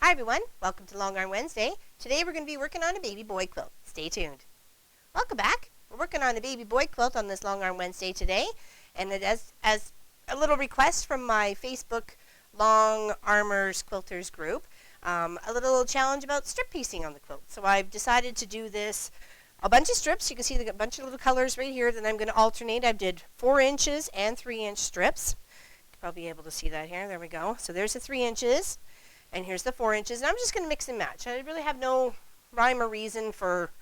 Hi everyone, welcome to Long Arm Wednesday. Today we're going to be working on a baby boy quilt. Stay tuned. Welcome back. We're working on a baby boy quilt on this Long Arm Wednesday today, and it as a little request from my Facebook Long Armers Quilters group, a little challenge about strip piecing on the quilt. So I've decided to do this a bunch of strips. You can see a bunch of little colors right here that I'm going to alternate. I did 4 inches and 3-inch strips. You'll probably be able to see that here. There we go. So there's the 3 inches. And here's the 4 inches, and I'm just going to mix and match. I really have no rhyme or reason for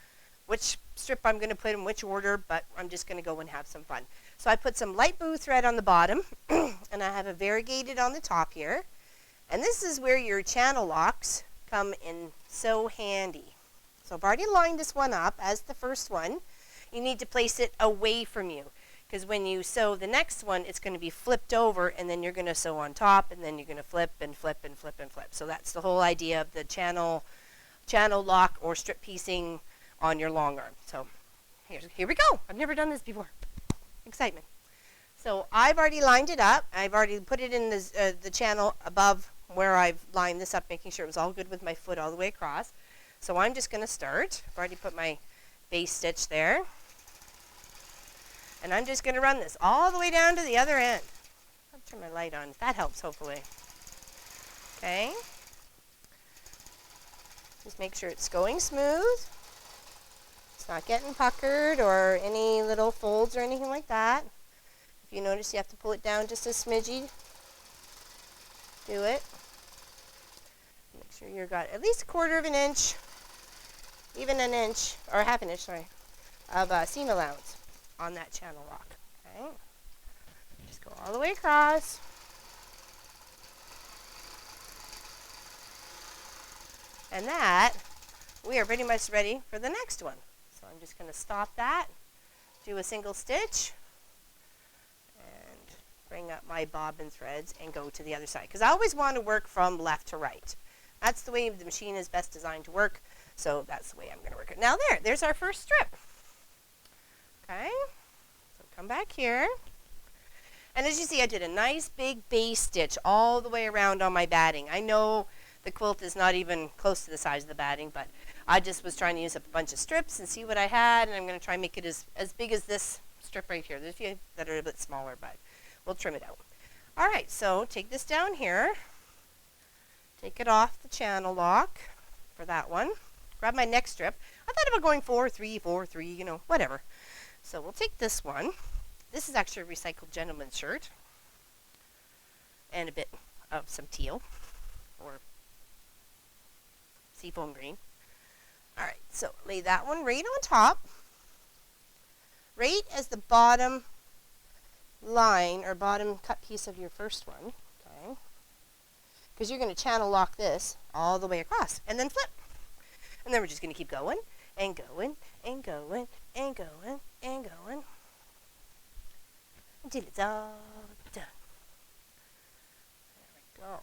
which strip I'm going to put in which order, but I'm just going to go and have some fun. So I put some light blue thread on the bottom, and I have a variegated on the top here. And this is where your channel locks come in so handy. So I've already lined this one up as the first one. You need to place it away from you, because when you sew the next one, it's going to be flipped over, and then you're going to sew on top, and then you're going to flip and flip and flip and flip. So that's the whole idea of the channel lock or strip piecing on your long arm. So here we go. I've never done this before. Excitement. So I've already lined it up. I've already put it in the channel above where I've lined this up, making sure it was all good with my foot all the way across. So I'm just going to start. I've already put my base stitch there. And I'm just going to run this all the way down to the other end. I'll turn my light on. That helps, hopefully. Okay. Just make sure it's going smooth. It's not getting puckered or any little folds or anything like that. If you notice, you have to pull it down just a smidgy. Do it. Make sure you've got at least 1/4 of an inch, even an inch, or 1/2 inch, sorry, of seam allowance on that channel lock. Okay, just go all the way across. And that, we are pretty much ready for the next one. So I'm just going to stop that, do a single stitch, and bring up my bobbin threads and go to the other side. Because I always want to work from left to right. That's the way the machine is best designed to work. So that's the way I'm going to work it. Now there's our first strip. Okay, so come back here. And as you see, I did a nice big base stitch all the way around on my batting. I know the quilt is not even close to the size of the batting, but I just was trying to use up a bunch of strips and see what I had, and I'm going to try and make it as big as this strip right here. There's a few that are a bit smaller, but we'll trim it out. All right, so take this down here. Take it off the channel lock for that one. Grab my next strip. I thought about going 4, 3, 4, 3, you know, whatever. So we'll take this one. This is actually a recycled gentleman's shirt. And a bit of some teal or seafoam green. All right, so lay that one right on top. Right as the bottom line or bottom cut piece of your first one. Okay. Because you're going to channel lock this all the way across and then flip. And then we're just going to keep going and going and going and going and going until it's all done. There we go.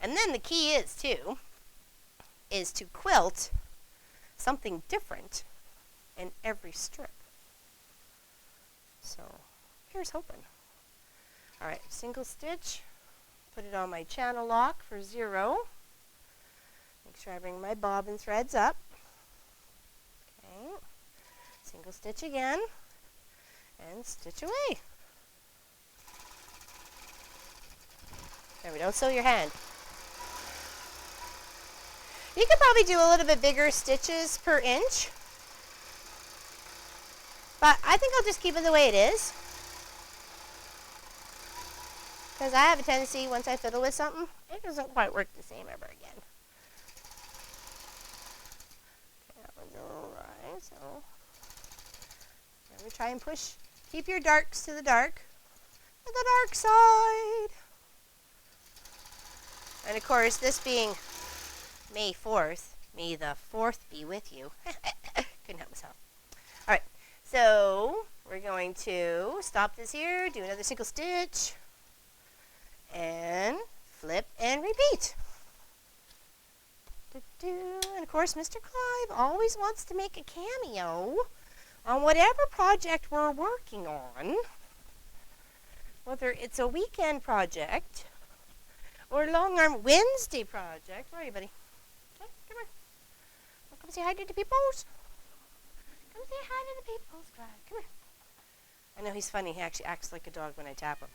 And then the key is to quilt something different in every strip. So here's hoping. All right, single stitch. Put it on my channel lock for 0. Make sure I bring my bobbin threads up. Okay. Single stitch again. And stitch away. There we don't sew your hand. You could probably do a little bit bigger stitches per inch. But I think I'll just keep it the way it is. Because I have a tendency, once I fiddle with something, it doesn't quite work the same ever again. Okay, that one's alright, so we try and push. Keep your darks to the dark. To the dark side. And of course, this being May 4th, may the 4th be with you. Couldn't help myself. All right, so we're going to stop this here, do another single stitch, and flip and repeat. And of course, Mr. Clive always wants to make a cameo on whatever project we're working on, whether it's a weekend project or Long Arm Wednesday project. Where are you, buddy? Okay, come on. Well, come say hi to the peoples. Come say hi to the peoples, Clyde. Come here. I know he's funny. He actually acts like a dog when I tap him.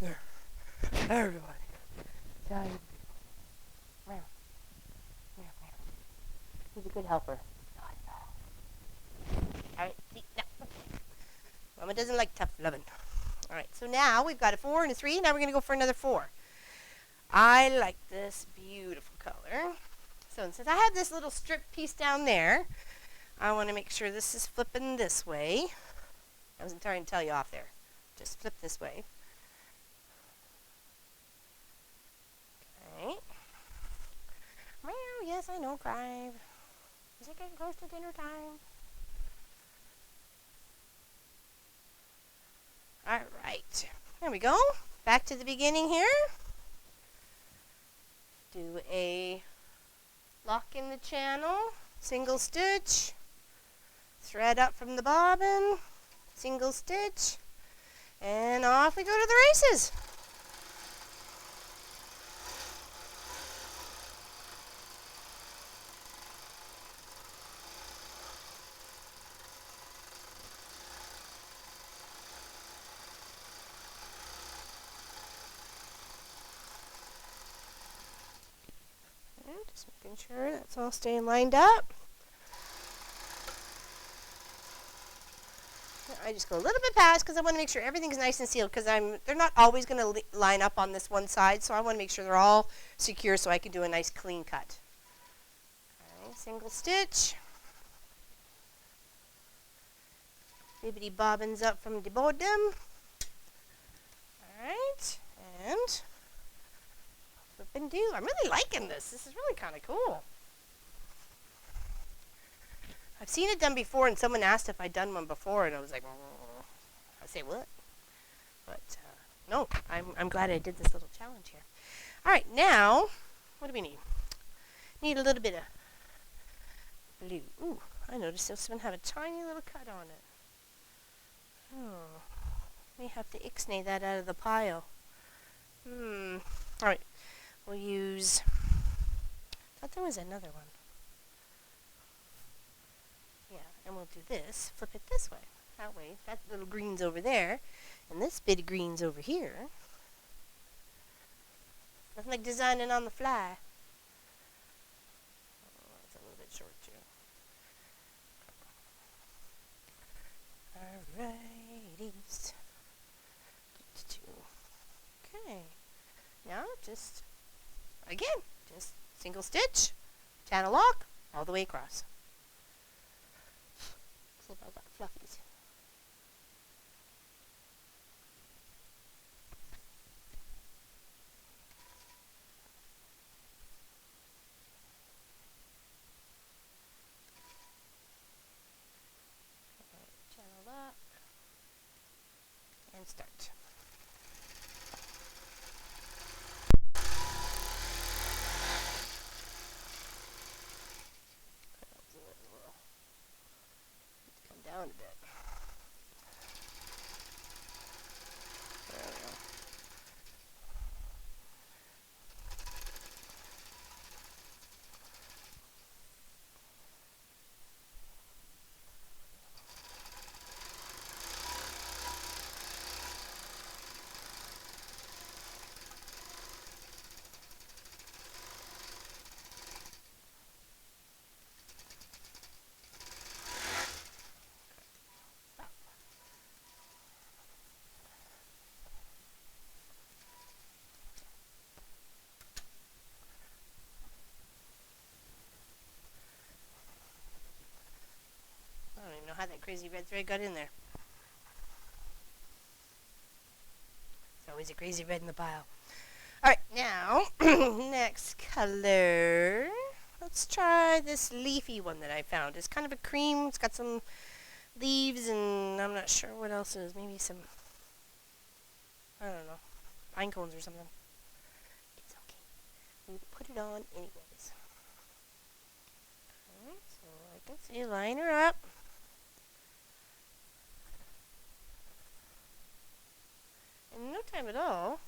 There. Everybody. Say meow. Meow, meow. He's a good helper. Alright, see, now. Mama doesn't like tough loving. Alright, so now we've got a 4 and a 3. Now we're going to go for another 4. I like this beautiful color. So since I have this little strip piece down there, I want to make sure this is flipping this way. I wasn't trying to tell you off there. Just flip this way. Okay. Meow, yes, I know, Clive. Is it getting close to dinner time? Alright. There we go. Back to the beginning here. Do a lock in the channel, single stitch, thread up from the bobbin, single stitch, and off we go to the races. And just making sure that's all staying lined up. I just go a little bit past because I want to make sure everything's nice and sealed because they're not always going to line up on this one side, so I want to make sure they're all secure so I can do a nice clean cut. Okay, single stitch. Bibbidi bobbins up from the bottom. Alright, and flip and do. I'm really liking this. This is really kind of cool. I've seen it done before, and someone asked if I'd done one before, and I was like, I say what? But no, I'm glad I did this little challenge here. All right, now what do we need? Need a little bit of blue. Ooh, I noticed this one had a tiny little cut on it. Oh, may have to ixnay that out of the pile. All right, we'll use. I thought there was another one. Yeah, and we'll do this, flip it this way. That way, that little green's over there, and this bit of green's over here. Nothing like designing on the fly. Oh, that's a little bit short, too. Alrighties. Okay. Now, just single stitch, channel lock, all the way across. See if I got fluffies. Right, channel lock and start. Come down a bit. There we go. I don't even know how that crazy red thread got in there. It's always a crazy red in the pile. Alright, now, next color. Let's try this leafy one that I found. It's kind of a cream. It's got some leaves, and I'm not sure what else it is. Maybe some, I don't know, pine cones or something. It's okay. We put it on anyways. Okay, so I can see, line her up. In no time at all,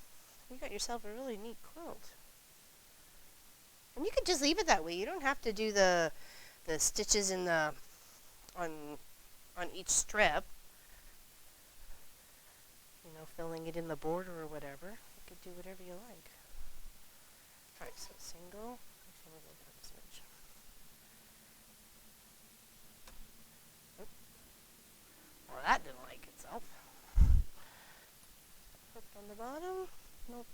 you got yourself a really neat quilt. And you could just leave it that way. You don't have to do the stitches in the on each strip. You know, filling it in the border or whatever. You could do whatever you like. Alright, so single. Actually, I'm going to go down a smidge. Oop. Well, that didn't like itself. Hook on the bottom. Nope.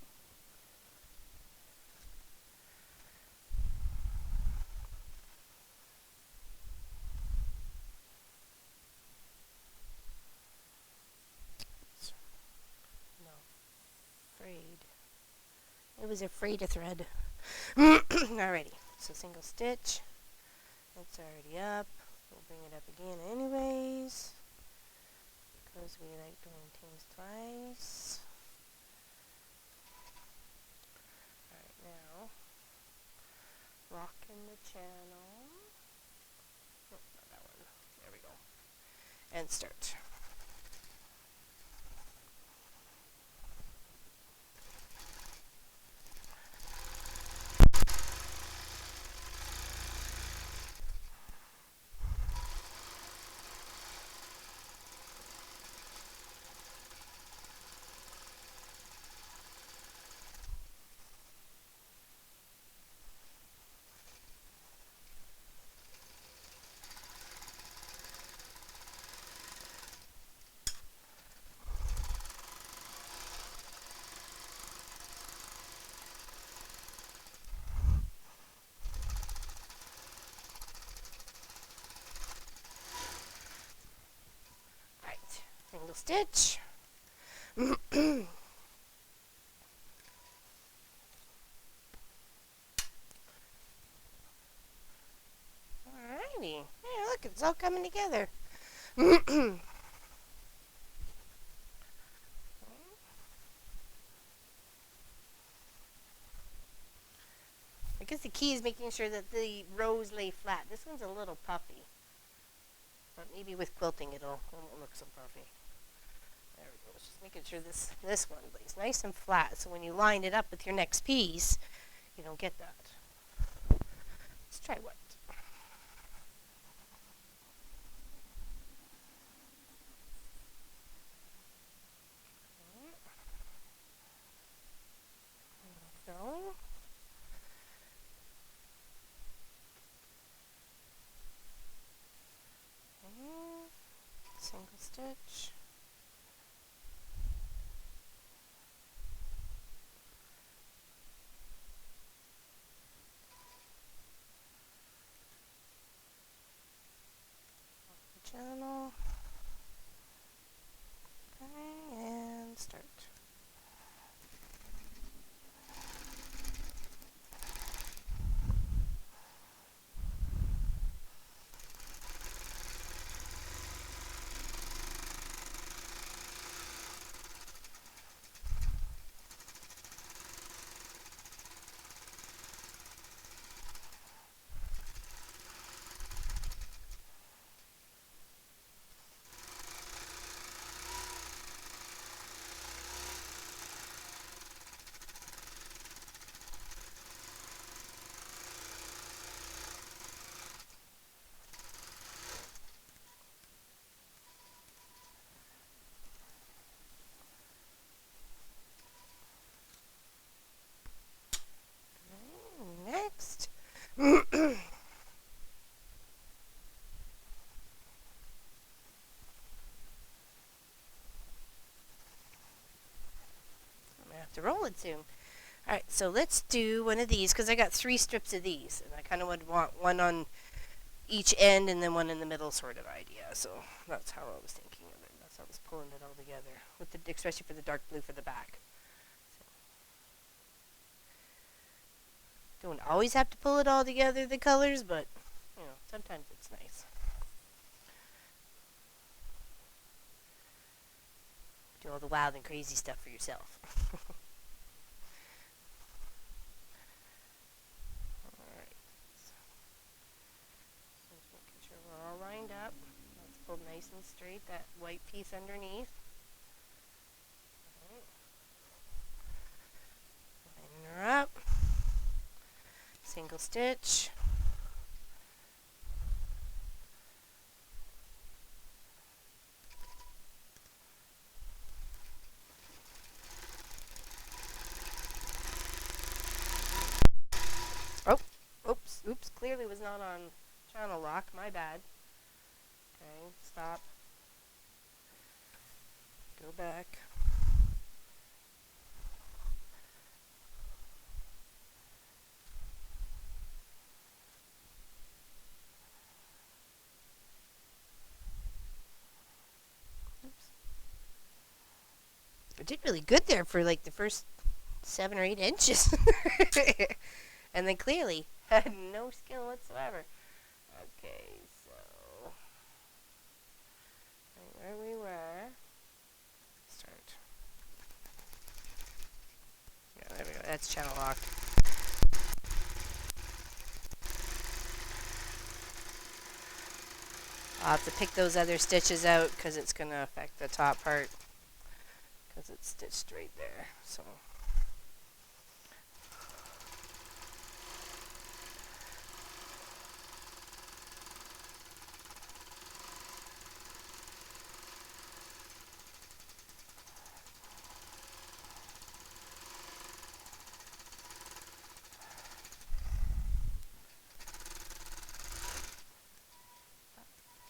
No. Frayed. It was afraid of thread. Alrighty. So single stitch. It's already up. We'll bring it up again anyways, because we like doing things twice. Alright, now lock in the channel. Oh, not that one. There we go. And start. Right, single stitch. Alrighty. Hey, look, it's all coming together. I guess the key is making sure that the rows lay flat. This one's a little puffy, but maybe with quilting it won't look so puffy. There we go. It's just making sure this one lays nice and flat, so when you line it up with your next piece, you don't get that. Let's try what? There we go. Single stitch. Channel. Okay, and start. Next. I'm gonna have to roll it soon. Alright, so let's do one of these, because I got 3 strips of these, and I kind of would want one on each end and then one in the middle sort of idea. So that's how I was thinking of it. That's how I was pulling it all together, with the, especially for the dark blue for the back. So, don't always have to pull it all together, the colors, but, you know, sometimes it's nice. Do all the wild and crazy stuff for yourself. All lined up. Let's pull nice and straight that white piece underneath. Single stitch. Oh, oops, clearly was not on channel lock, my bad. Okay, stop. Go back. Oops. I did really good there for like the first 7 or 8 inches. And then clearly had no skill whatsoever. Okay, so right where we were. Start. Yeah, there we go. That's channel locked. I'll have to pick those other stitches out because it's going to affect the top part because it's stitched right there. So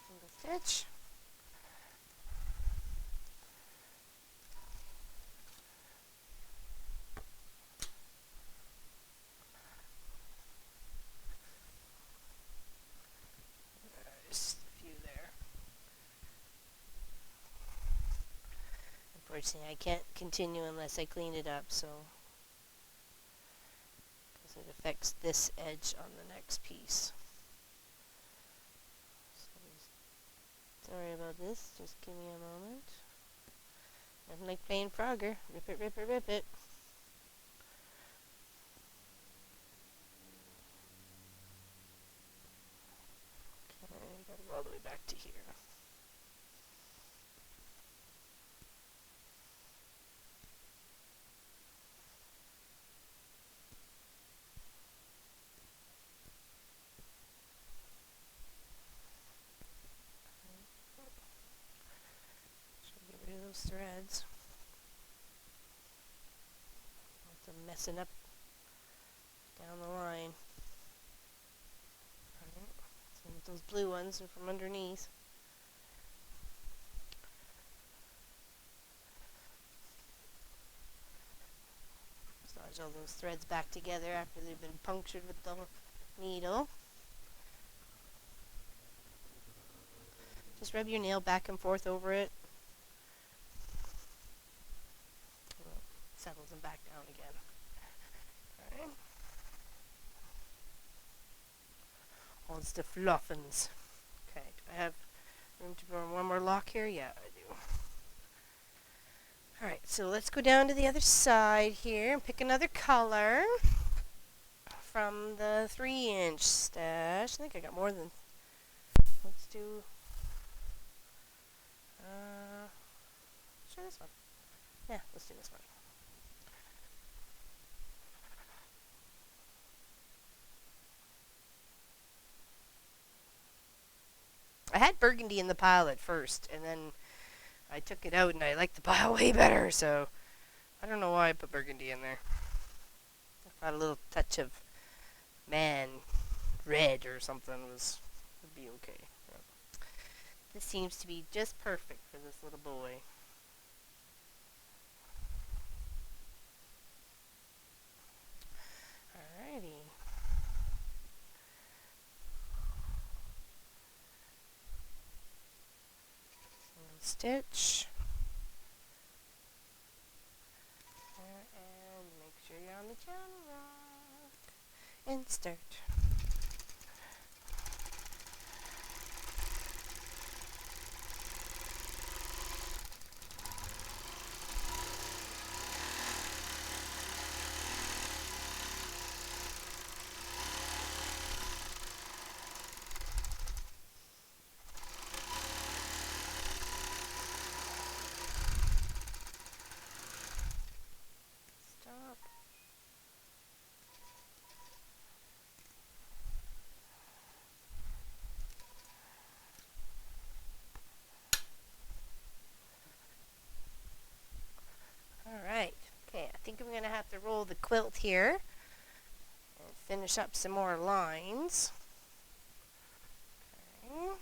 single stitch. Just a few there. Unfortunately, I can't continue unless I clean it up, so because it affects this edge on the next piece. So sorry about this. Just give me a moment. Nothing like playing Frogger. Rip it, rip it, rip it. Okay, gotta go all the way back to here. Should get rid of those threads. Lots of messing up down the line. Alright, same with those blue ones are from underneath. Massage all those threads back together after they've been punctured with the needle. Just rub your nail back and forth over it. Settles them back down again. Alright. Holds the fluffins. Okay, do I have room to put one more lock here? Yeah, I do. Alright, so let's go down to the other side here and pick another color from the 3-inch stash. I think I got more than... Let's do... let's try this one. Yeah, let's do this one. I had burgundy in the pile at first, and then I took it out, and I liked the pile way better, so I don't know why I put burgundy in there. I thought a little touch of man red or something would be okay. Yeah. This seems to be just perfect for this little boy. Alrighty. Single stitch. And make sure you're on the channel lock. And start. Stop. quilt here. And finish up some more lines. Okay.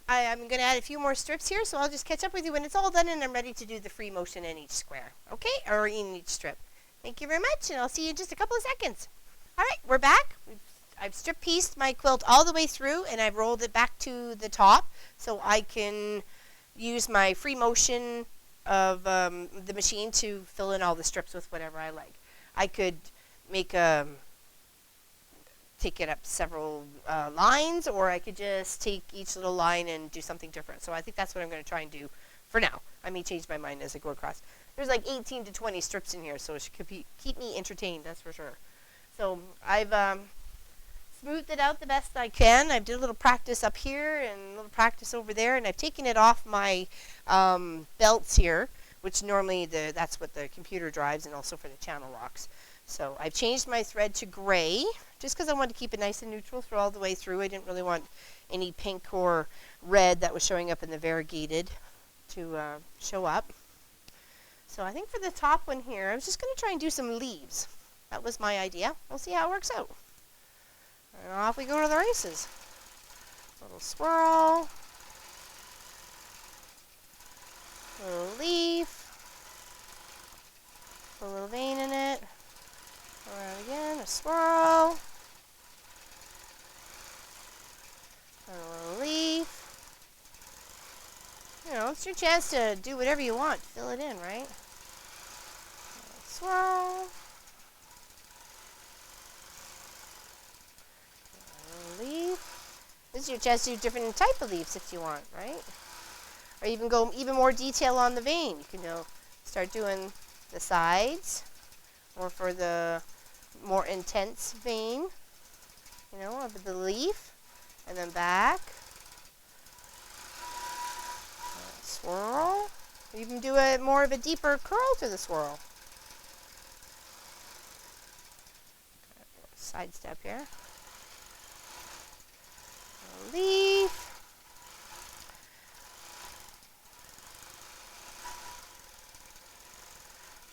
I'm going to add a few more strips here, so I'll just catch up with you when it's all done and I'm ready to do the free motion in each square. Okay? Or in each strip. Thank you very much, and I'll see you in just a couple of seconds. All right, we're back. I've strip-pieced my quilt all the way through, and I've rolled it back to the top so I can use my free motion of the machine to fill in all the strips with whatever I like. I could make take it up several lines, or I could just take each little line and do something different. So I think that's what I'm going to try and do for now. I may change my mind as I go across. There's like 18 to 20 strips in here, so it should keep me entertained, that's for sure. So I've smoothed it out the best I can. I did a little practice up here and a little practice over there, and I've taken it off my belts here, which normally that's what the computer drives, and also for the channel locks. So I've changed my thread to gray, just because I wanted to keep it nice and neutral all the way through. I didn't really want any pink or red that was showing up in the variegated to show up. So I think for the top one here, I was just going to try and do some leaves. That was my idea. We'll see how it works out. And off we go to the races. Little swirl. Little leaf. Put a little vein in it. Around again, a swirl. And a little leaf. You know, it's your chance to do whatever you want. Fill it in, right? Swirl. Leaf. This is your chance to do different type of leaves if you want, right? Or even go even more detail on the vein. You can start doing the sides, or for the more intense vein, you know, of the leaf, and then back. Swirl. Even do more of a deeper curl to the swirl. Side step here. Leaf.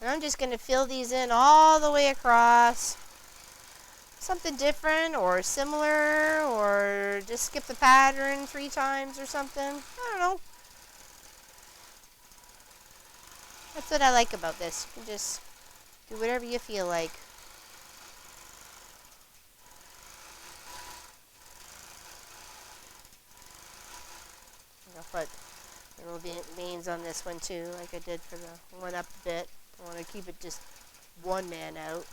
And I'm just going to fill these in all the way across. Something different or similar, or just skip the pattern 3 times or something. I don't know. That's what I like about this. You can just do whatever you feel like. I'll put little veins on this one too, like I did for the one up a bit. I want to keep it just one man out.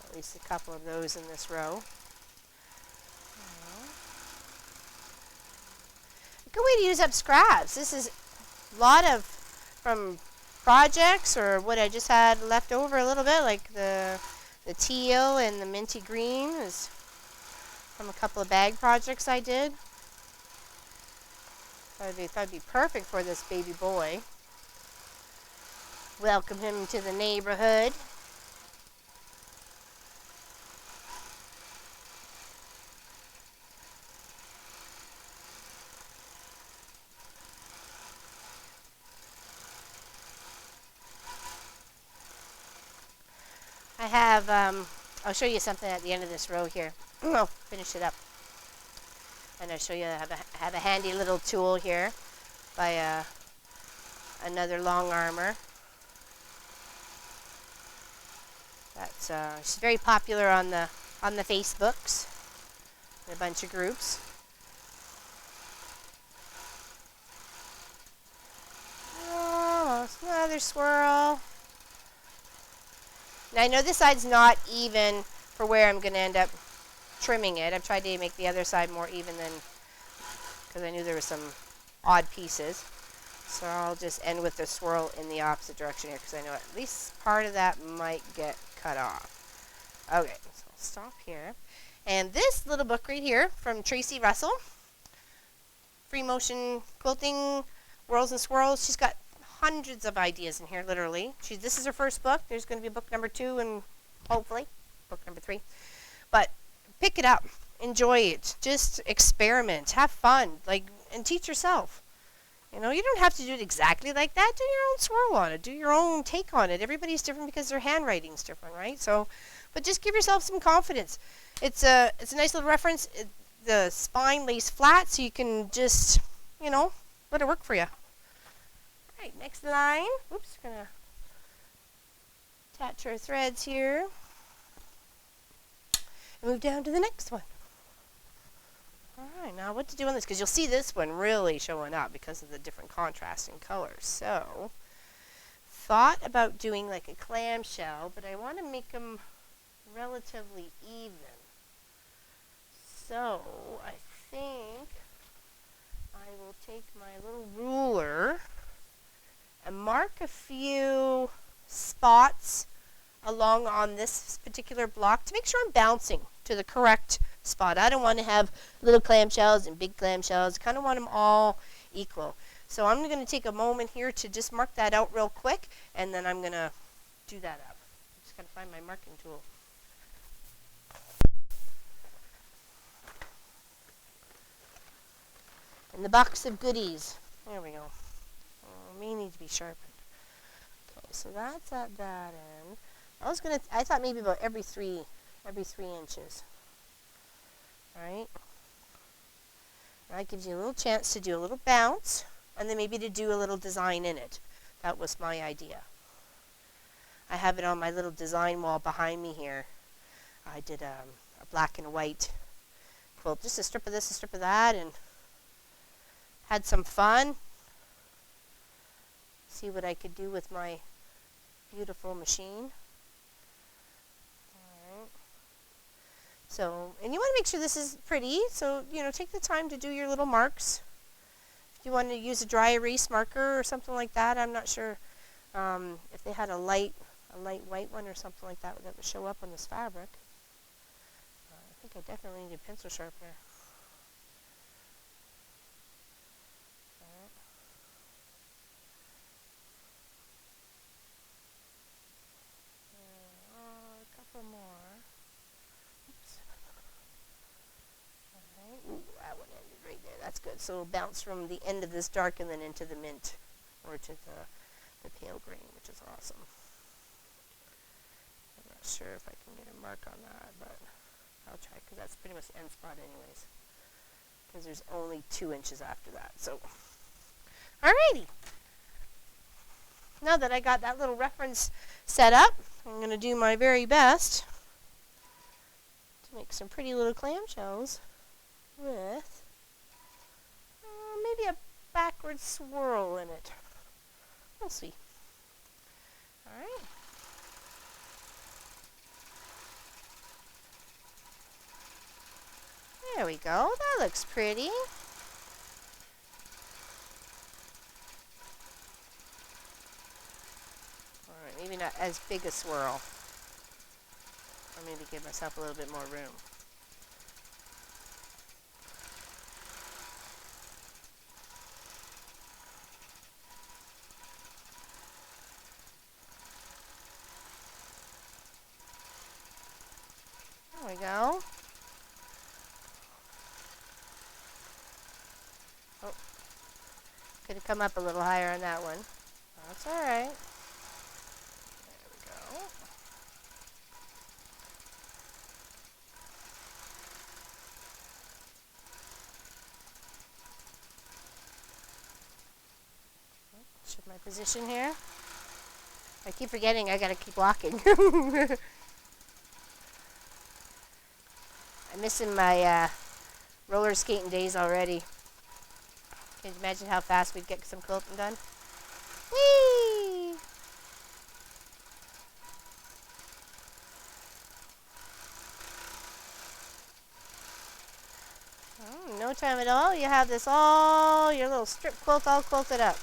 At least a couple of those in this row. A good way to use up scraps. This is a lot of from projects or what I just had left over a little bit, like the teal and the minty green is from a couple of bag projects I did. Thought it'd be perfect for this baby boy. Welcome him to the neighborhood. I have, I'll show you something at the end of this row here. I'll finish it up. And I'll show you, I have a handy little tool here by another long armor. That's she's very popular on the Facebooks, in a bunch of groups. Almost another swirl. Now I know this side's not even for where I'm going to end up trimming it. I've tried to make the other side more even than, because I knew there were some odd pieces. So I'll just end with the swirl in the opposite direction here, because I know at least part of that might get cut off. Okay, so I'll stop here. And this little book right here from Tracy Russell, Free Motion Quilting, Whirls and Swirls. She's got hundreds of ideas in here, literally. This is her first book. There's going to be book number 2 and hopefully book number 3. But pick it up. Enjoy it. Just experiment. Have fun. And teach yourself. You know, you don't have to do it exactly like that. Do your own swirl on it. Do your own take on it. Everybody's different because their handwriting's different, right? So, but just give yourself some confidence. It's a nice little reference. The spine lays flat, so you can just, you know, let it work for you. All right, next line. Oops, gonna attach our threads here. And move down to the next one. Alright, now what to do on this, because you'll see this one really showing up because of the different contrasting colors. So, thought about doing like a clamshell, but I want to make them relatively even. So, I think I will take my little ruler and mark a few spots along on this particular block to make sure I'm bouncing to the correct spot. I don't want to have little clamshells and big clamshells. I kind of want them all equal. So I'm going to take a moment here to just mark that out real quick, and then I'm going to do that up. I'm just going to find my marking tool. And the box of goodies. There we go. Oh, may need to be sharpened. Okay, so that's at that end. I thought maybe about every 3 inches. Alright. That gives you a little chance to do a little bounce, and then maybe to do a little design in it. That was my idea. I have it on my little design wall behind me here. I did a black and white quilt, just a strip of this, a strip of that, and had some fun. See what I could do with my beautiful machine. So, and you want to make sure this is pretty, so, you know, take the time to do your little marks. If you want to use a dry erase marker or something like that, I'm not sure if they had a light white one or something like that that would show up on this fabric. I think I definitely need a pencil sharpener. A couple more. Ooh, that one ended right there. That's good. So it'll bounce from the end of this dark and then into the mint, or to the pale green, which is awesome. I'm not sure if I can get a mark on that, but I'll try, because that's pretty much the end spot anyways. Because there's only 2 inches after that. So, alrighty. Now that I got that little reference set up, I'm going to do my very best to make some pretty little clamshells with maybe a backward swirl in it. We'll see. Alright. There we go. That looks pretty. Alright, maybe not as big a swirl. Or maybe give myself a little bit more room. There we go. Oh, could have come up a little higher on that one. That's all right. There we go. Shift my position here. I keep forgetting I gotta keep walking. I'm missing my roller skating days already. Can you imagine how fast we'd get some quilting done? Whee! Oh, no time at all. You have this all, your little strip quilt all quilted up.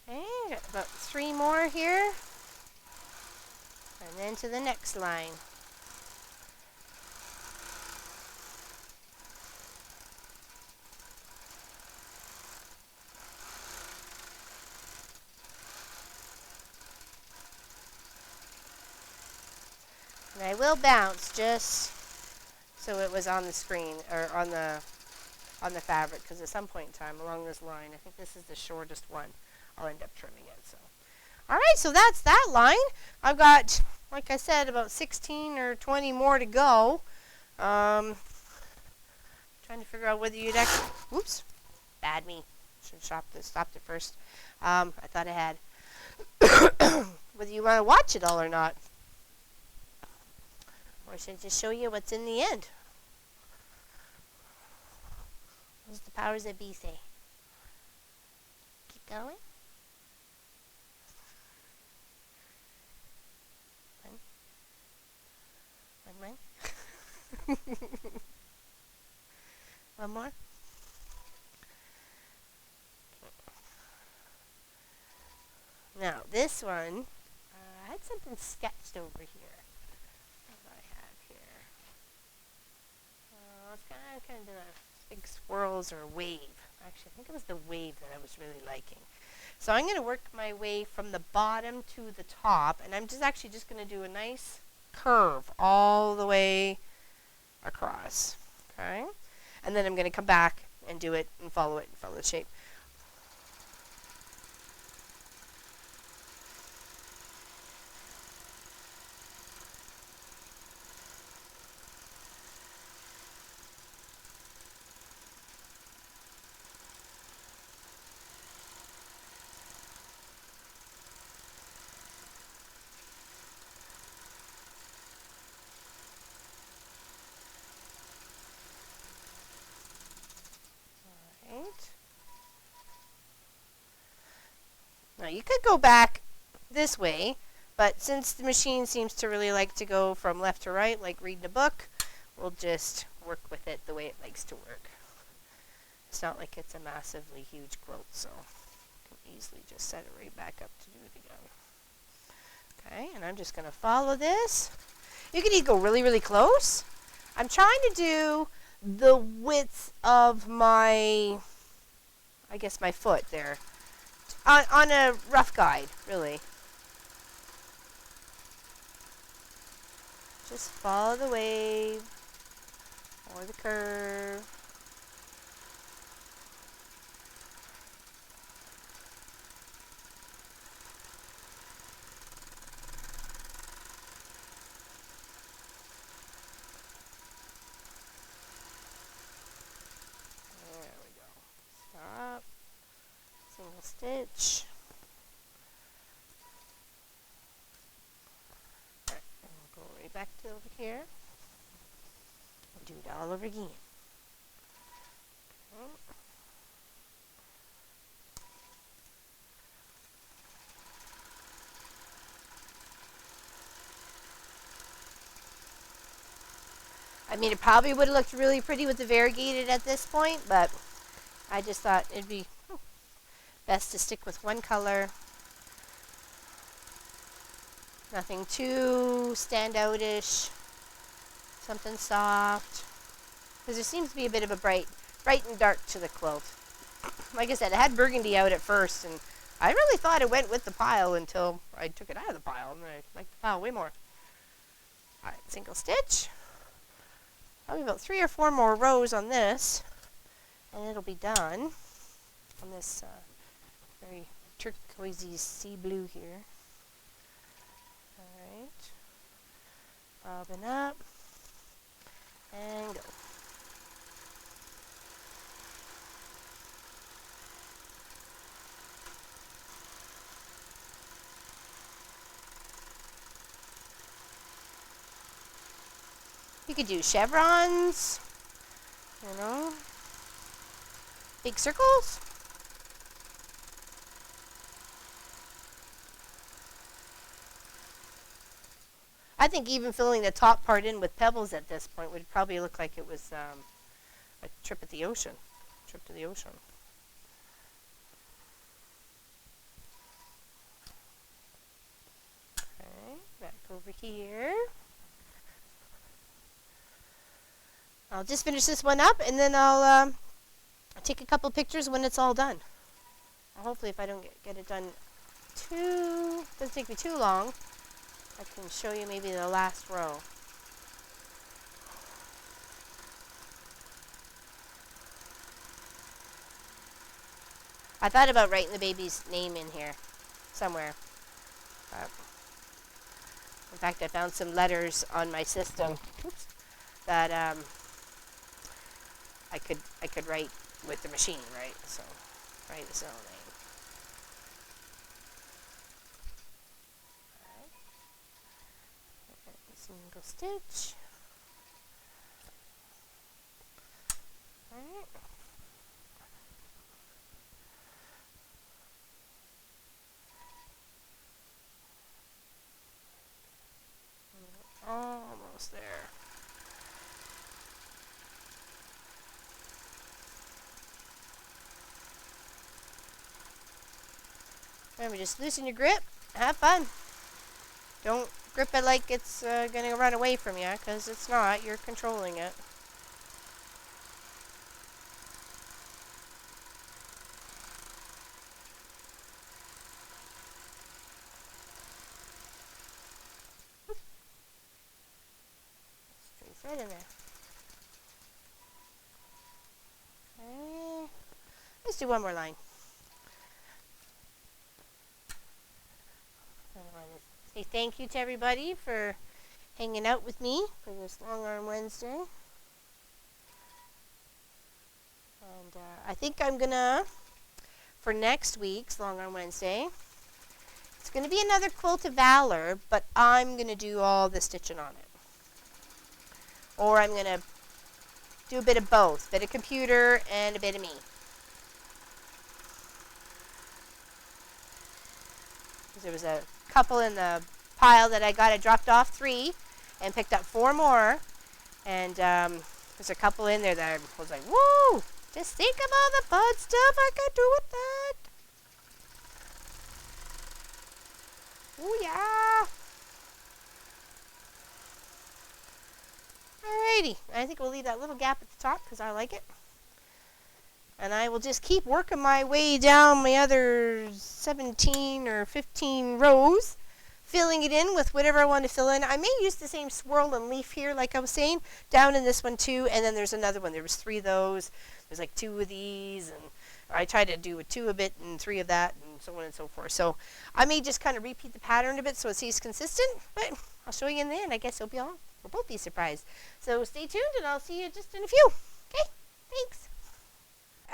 Okay, got about 3 more here. And then to the next line. And I will bounce just so it was on the screen or on the fabric, because at some point in time along this line, I think this is the shortest one, I'll end up trimming it. So, all right, so that's that line. I've got, like I said, about 16 or 20 more to go. Trying to figure out whether you'd actually, oops, bad me. Should have stopped it first. I thought I had. Whether you want to watch it all or not. Or should I just show you what's in the end? What does the powers that be say? Keep going. One. One more. Now, this one, I had something sketched over here. What do I have here? It's kind of big swirls or a wave. Actually, I think it was the wave that I was really liking. So I'm going to work my way from the bottom to the top, and I'm just going to do a nice curve all the way across. Okay? And then I'm going to come back and do it and follow the shape. Now you could go back this way, but since the machine seems to really like to go from left to right, like reading a book, we'll just work with it the way it likes to work. It's not like it's a massively huge quilt, so you can easily just set it right back up to do it again. Okay, and I'm just going to follow this. You can either go really, really close. I'm trying to do the width of my, I guess, my foot there. On a rough guide, really. Just follow the wave or the curve. There we go. Stop. Single stitch. Alright, and we'll go right back to over here. And do it all over again. Okay. I mean, it probably would have looked really pretty with the variegated at this point, but I just thought it'd be best to stick with one color. Nothing too standout-ish. Something soft. Because there seems to be a bit of a bright and dark to the quilt. Like I said, I had burgundy out at first, and I really thought it went with the pile until I took it out of the pile, and I liked the pile way more. Alright, single stitch. Probably about 3 or 4 more rows on this, and it'll be done on this very turquoisey sea blue here. Alright, bobbin up, and go. You could do chevrons, you know, big circles. I think even filling the top part in with pebbles at this point would probably look like it was a trip to the ocean. Okay, back over over here. I'll just finish this one up, and then I'll take a couple pictures when it's all done. Hopefully, if I don't get it done doesn't take me too long, I can show you maybe the last row. I thought about writing the baby's name in here somewhere. In fact, I found some letters on my system that I could write with the machine, right? So write his own name. Single stitch. Alright. Almost there. Remember, just loosen your grip. Have fun. Don't grip it like it's going to run away from you, because it's not. You're controlling it. Straight right in there. Okay. Let's do one more line. Say thank you to everybody for hanging out with me for this Long Arm Wednesday. And I think I'm gonna, for next week's Long Arm Wednesday, it's gonna be another Quilt of Valor, but I'm gonna do all the stitching on it. Or I'm gonna do a bit of both, a bit of computer and a bit of me. There was a couple in the pile that I got. I dropped off 3 and picked up 4 more. And there's a couple in there that I was like, woo! Just think of all the fun stuff I could do with that. Oh yeah! Alrighty. I think we'll leave that little gap at the top because I like it. And I will just keep working my way down my other 17 or 15 rows, filling it in with whatever I want to fill in. I may use the same swirl and leaf here, like I was saying, down in this one too. And then there's another one. There was 3 of those. There's like 2 of these. And I try to do 2 of it and 3 of that and so on and so forth. So I may just kind of repeat the pattern a bit so it stays consistent. But I'll show you in the end. I guess we'll both be surprised. So stay tuned and I'll see you just in a few. Okay, thanks.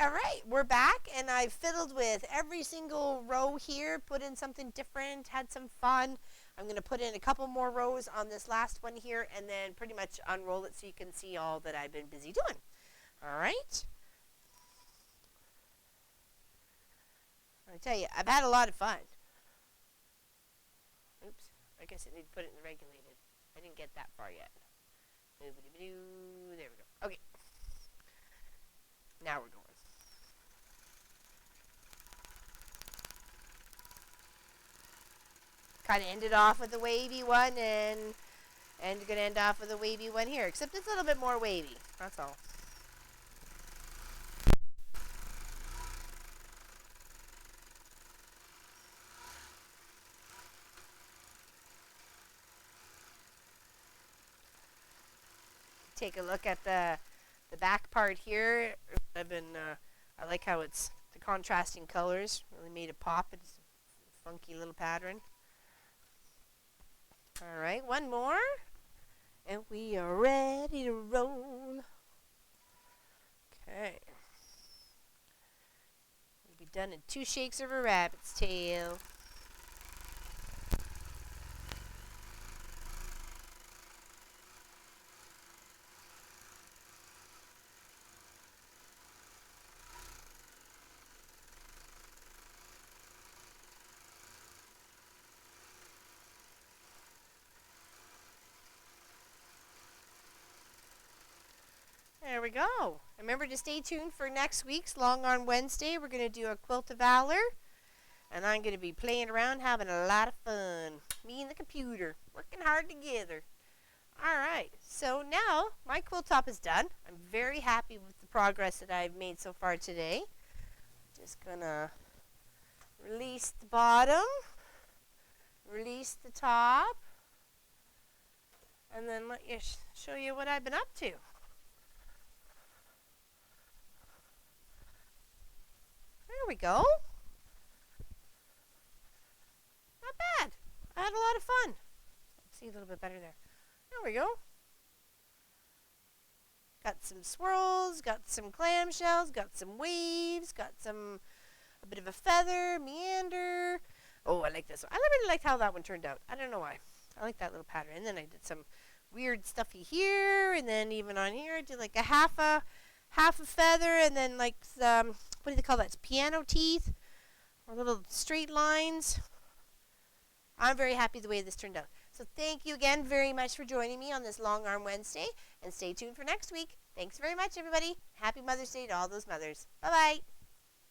All right, we're back, and I've fiddled with every single row here, put in something different, had some fun. I'm going to put in a couple more rows on this last one here, and then pretty much unroll it so you can see all that I've been busy doing. All right. I tell you, I've had a lot of fun. Oops, I guess I need to put it in the regulated. I didn't get that far yet. There we go. Okay. Now we're going. Kind of ended off with a wavy one, and going to end off with a wavy one here, except it's a little bit more wavy. That's all. Take a look at the back part here. I like how it's the contrasting colors really made it pop. It's a funky little pattern. All right, one more, and we are ready to roll. Okay. We'll be done in 2 shakes of a rabbit's tail. There we go. Remember to stay tuned for next week's Long Arm Wednesday. We're going to do a Quilt of Valor. And I'm going to be playing around, having a lot of fun. Me and the computer, working hard together. Alright, so now my quilt top is done. I'm very happy with the progress that I've made so far today. Just going to release the bottom, release the top, and then let you show you what I've been up to. There we go. Not bad. I had a lot of fun. See a little bit better there. There we go. Got some swirls, got some clamshells, got some waves, got a bit of a feather, meander. Oh, I like this one. I really like how that one turned out. I don't know why. I like that little pattern. And then I did some weird stuffy here, and then even on here I did like a half a feather, and then like some, what do they call that? It's piano teeth, or little straight lines. I'm very happy the way this turned out. So thank you again very much for joining me on this Long Arm Wednesday, and stay tuned for next week. Thanks very much, everybody. Happy Mother's Day to all those mothers. Bye-bye.